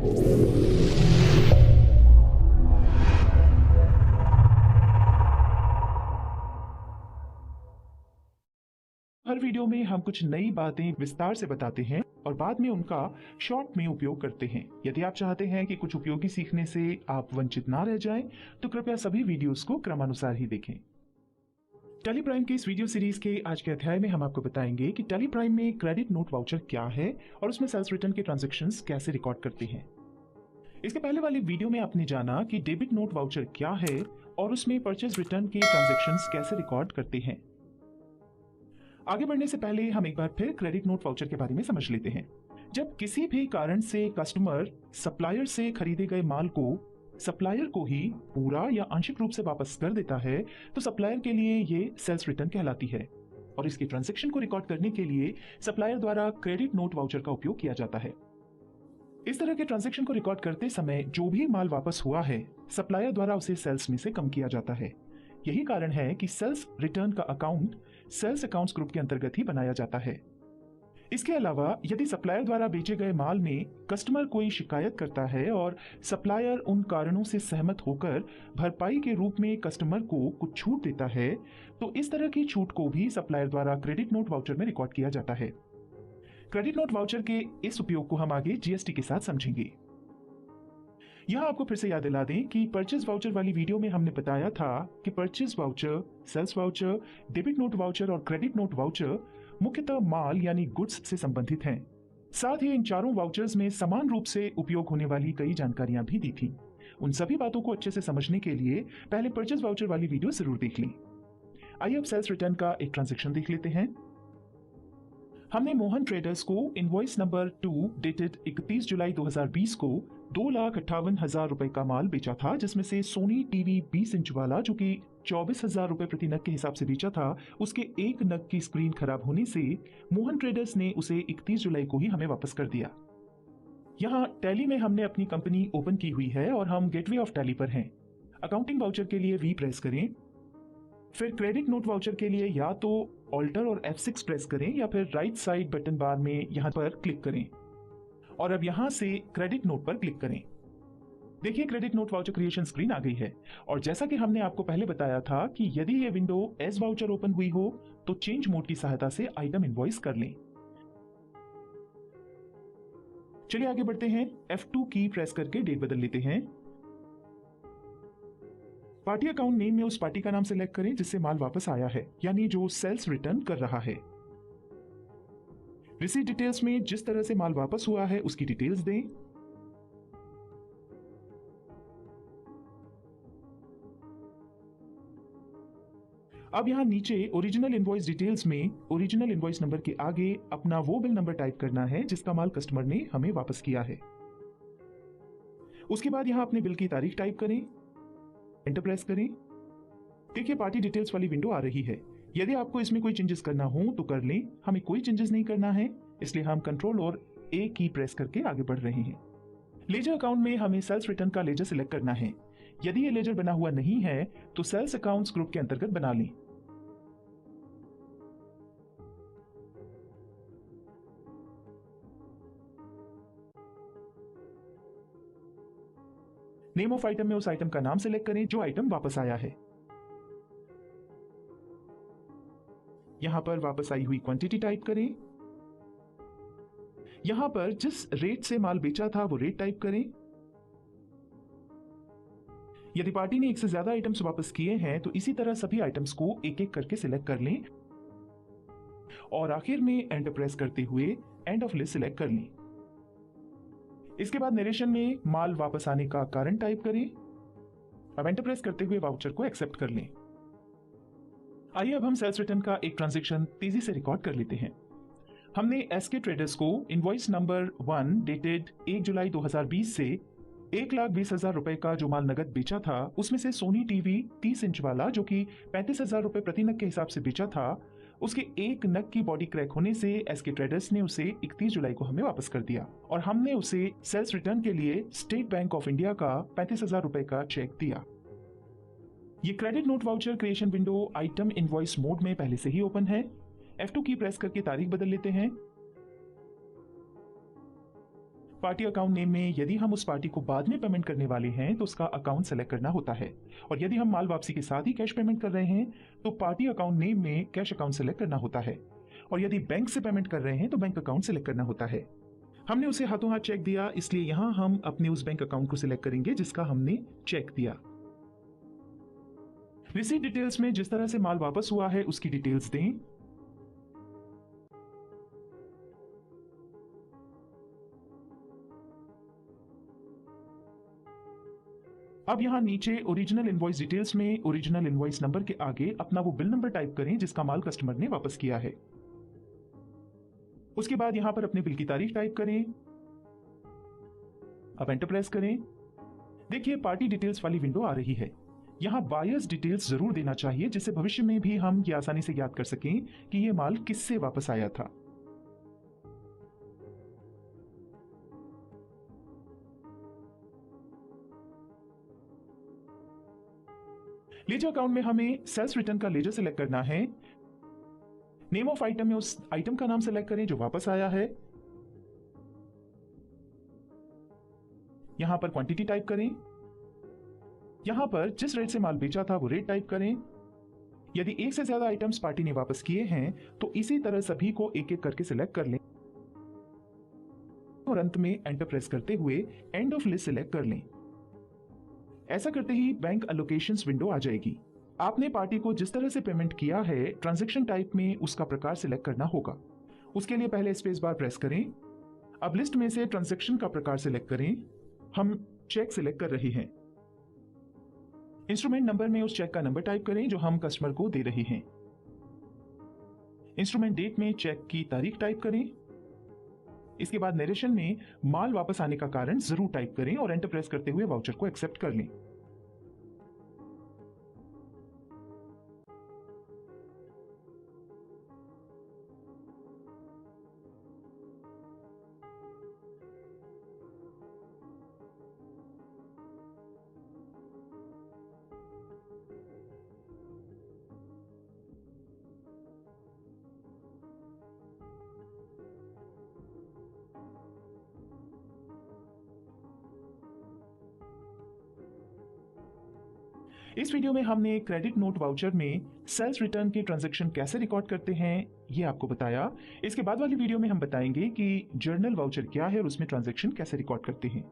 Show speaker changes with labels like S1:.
S1: हर video में हम कुछ नई बातें विस्तार से बताते हैं और बाद में उनका शॉर्ट में उपयोग करते हैं। यदि आप चाहते हैं कि कुछ उपयोगी सीखने से आप वंचित ना रह जाएं, तो कृपया सभी वीडियोस को क्रमानुसार ही देखें। टेली प्राइम की इस वीडियो सीरीज के आज के अध्याय में हम आपको बताएंगे कि टेली प्राइम में क्रेडिट नोट वाउचर क्या है और उसमें सेल्स रिटर्न के ट्रांजैक्शंस कैसे रिकॉर्ड करते हैं। इसके पहले वाली वीडियो में आपने जाना कि डेबिट नोट वाउचर क्या है और उसमें परचेज रिटर्न के ट्रांजैक्शंस कैसे रिकॉर्ड करते हैं। आगे बढ़ने से पहले हम एक बार फिर क्रेडिट नोट वाउचर के बारे में समझ लेते हैं। जब किसी भी कारण से कस्टमर सप्लायर से खरीदे गए माल को सप्लायर को ही पूरा या आंशिक रूप से वापस कर देता है, तो सप्लायर के लिए ये सेल्स रिटर्न कहलाती है और इसकी ट्रांजैक्शन को रिकॉर्ड करने के लिए सप्लायर द्वारा क्रेडिट नोट वाउचर का उपयोग किया जाता है। इस तरह के ट्रांजैक्शन को रिकॉर्ड करते समय जो भी माल वापस हुआ है, सप्लायर द्वारा उसे सेल्स में से कम किया जाता है। यही कारण है कि सेल्स रिटर्न का अकाउंट सेल्स अकाउंट्स ग्रुप के अंतर्गत ही बनाया जाता है। इसके अलावा यदि सप्लायर द्वारा बेचे गए माल में कस्टमर कोई शिकायत करता है और सप्लायर उन कारणों से सहमत होकर भरपाई के रूप में कस्टमर को कुछ छूट देता है, तो इस तरह की छूट को भी सप्लायर द्वारा क्रेडिट नोट वाउचर में रिकॉर्ड किया जाता है। क्रेडिट नोट वाउचर के इस उपयोग को हम आगे जीएसटी के साथ समझेंगे। यहां आपको फिर से याद दिला दें कि परचेज वाउचर वाली वीडियो में हमने बताया था कि purchase voucher, sales voucher, debit note voucher और क्रेडिट नोट वाउचर मुख्यतः माल यानी गुड्स से संबंधित हैं। साथ ही इन चारों वाउचर्स में समान रूप से उपयोग होने वाली कई जानकारियां भी दी थी। उन सभी बातों को अच्छे से समझने के लिए पहले परचेज वाउचर वाली वीडियो जरूर देख लें। आइए अब सेल्स रिटर्न का एक ट्रांजैक्शन देख लेते हैं। हमने मोहन ट्रेडर्स को इनवॉइस नंबर 2 डेटेड 31 जुलाई 2020 को 2,58,000 रुपए का माल बेचा था, जिसमें से सोनी टीवी 20 इंच वाला जो कि 24,000 रुपए प्रति नग के हिसाब से बेचा था, उसके एक नग की स्क्रीन खराब होने से मोहन ट्रेडर्स ने उसे 31 जुलाई को ही हमें वापस कर दिया। यहाँ टैली में हमने अपनी कंपनी ओपन की हुई है और हम गेटवे ऑफ टैली पर हैं। अकाउंटिंग वाउचर के लिए वी प्रेस करें, फिर क्रेडिट नोट वाउचर के लिए या तो ऑल्टर और F6 प्रेस करें या फिर राइट साइड बटन बार में यहां पर क्लिक करें और अब यहां से क्रेडिट नोट पर क्लिक करें। देखिए credit note voucher creation screen आ गई है और जैसा कि हमने आपको पहले बताया था कि यदि ये विंडो एज वाउचर ओपन हुई हो तो चेंज मोड की सहायता से आइटम इनवॉइस कर लें। चलिए आगे बढ़ते हैं। F2 की प्रेस करके डेट बदल लेते हैं। पार्टी अकाउंट नेम में उस पार्टी का नाम सिलेक्ट करें जिससे माल वापस आया है, यानी जो सेल्स रिटर्न कर रहा है। रिसीट डिटेल्स में जिस तरह से माल वापस हुआ है उसकी डिटेल्स दें। अब यहां नीचे ओरिजिनल इनवॉइस डिटेल्स में ओरिजिनल इनवॉइस नंबर के आगे अपना वो बिल नंबर टाइप करना है जिसका माल कस्टमर ने हमें वापस किया है। उसके बाद यहां अपने बिल की तारीख टाइप करें, एंटर प्रेस करें। देखिए पार्टी डिटेल्स वाली विंडो आ रही है। यदि आपको इसमें कोई चेंजेस करना हो तो कर लें, हमें कोई चेंजेस नहीं करना है, इसलिए हम कंट्रोल और ए की प्रेस करके आगे बढ़ रहे हैं। लेजर अकाउंट में हमें सेल्स रिटर्न का लेजर सिलेक्ट करना है। यदि ये लेजर बना हुआ नहीं है तो सेल्स अकाउंट्स ग्रुप के अंतर्गत बना लें। नेम ऑफ आइटम में उस आइटम का नाम सिलेक्ट करें जो आइटम वापस आया है। यहां पर वापस आई हुई क्वांटिटी टाइप करें। यहां पर जिस रेट से माल बेचा था वो रेट टाइप करें। यदि पार्टी ने एक से ज्यादा आइटम्स वापस किए हैं तो इसी तरह सभी आइटम्स को एक एक करके सिलेक्ट कर लें और आखिर में एंटर प्रेस करते हुए एंड ऑफ लिस्ट सिलेक्ट कर लें। इसके बाद नरेशन में माल वापस आने का कारण टाइप करें। अब एंटर प्रेस करते हुए वाउचर को एक्सेप्ट कर लें। आइए अब हम सेल्स रिटर्न का एक ट्रांजैक्शन तेजी से रिकॉर्ड कर लेते हैं। हमने एसके ट्रेडर्स को इनवॉइस नंबर 1 डेटेड 1 जुलाई 2020 से 1,20,000 रुपए का जो माल नगद बेचा था, उसमें से सोनी टीवी 30 इंच वाला जो कि 35,000 रुपए प्रति नग के हिसाब से बेचा था, उसके एक नग की बॉडी क्रैक होने से एसके ट्रेडर्स ने उसे 31 जुलाई को हमें वापस कर दिया और हमने उसे सेल्स रिटर्न के लिए स्टेट बैंक ऑफ इंडिया का 35,000 रुपए का चेक दिया। ये credit note voucher creation window item invoice mode में पहले से ही ओपन है। F2 की प्रेस करके तारीख बदल लेते हैं। पार्टी अकाउंट नेम में यदि हम उस पार्टी को बाद में पेमेंट करने वाले हैं तो उसका अकाउंट सेलेक्ट करना होता है, और यदि हम माल वापसी के साथ ही कैश पेमेंट कर रहे हैं तो पार्टी अकाउंट नेम में कैश अकाउंट सेलेक्ट करना होता है, और यदि बैंक से पेमेंट कर रहे हैं तो बैंक अकाउंट सेलेक्ट करना होता है। हमने उसे हाथों हाथ चेक दिया, इसलिए यहां हम अपने उस बैंक अकाउंट को सिलेक्ट करेंगे जिसका हमने चेक दिया। रिसीट डिटेल्स में जिस तरह से माल वापस हुआ है उसकी डिटेल्स दें। अब यहां नीचे ओरिजिनल इनवॉइस डिटेल्स में ओरिजिनल इनवॉइस नंबर के आगे अपना वो बिल नंबर टाइप करें जिसका माल कस्टमर ने वापस किया है। उसके बाद यहां पर अपने बिल की तारीख टाइप करें। अब एंटर प्रेस करें। देखिए पार्टी डिटेल्स वाली विंडो आ रही है। यहां बायर्स डिटेल्स जरूर देना चाहिए जिससे भविष्य में भी हम ये आसानी से याद कर सकें कि ये माल किससे वापस आया था। लेजर अकाउंट में हमें सेल्स रिटर्न का लेजर सिलेक्ट करना है। नेम ऑफ आइटम में उस आइटम का नाम सेलेक्ट करें जो वापस आया है। यहां पर क्वांटिटी टाइप करें। यहां पर जिस रेट से माल बेचा था वो रेट टाइप करें। यदि एक से ज्यादा आइटम्स पार्टी ने वापस किए हैं तो इसी तरह सभी को एक एक करके सिलेक्ट कर लें और अंत में एंटर प्रेस करते हुए एंड ऑफ लिस्ट सिलेक्ट कर लें। ऐसा करते ही बैंक अलोकेशंस विंडो आ जाएगी। आपने पार्टी को जिस तरह से पेमेंट किया है ट्रांजैक्शन टाइप में उसका प्रकार सिलेक्ट करना होगा। उसके लिए पहले स्पेस बार प्रेस करें। अब लिस्ट में से ट्रांजैक्शन का प्रकार सिलेक्ट करें। हम चेक सिलेक्ट कर रहे हैं। इंस्ट्रूमेंट नंबर में उस चेक का नंबर टाइप करें जो हम कस्टमर को दे रहे हैं। इंस्ट्रूमेंट डेट में चेक की तारीख टाइप करें। इसके बाद नरेशन में माल वापस आने का कारण जरूर टाइप करें और एंटर प्रेस करते हुए वाउचर को एक्सेप्ट कर लें। इस वीडियो में हमने क्रेडिट नोट वाउचर में सेल्स रिटर्न के ट्रांजैक्शन कैसे रिकॉर्ड करते हैं ये आपको बताया। इसके बाद वाली वीडियो में हम बताएंगे कि जर्नल वाउचर क्या है और उसमें ट्रांजैक्शन कैसे रिकॉर्ड करते हैं।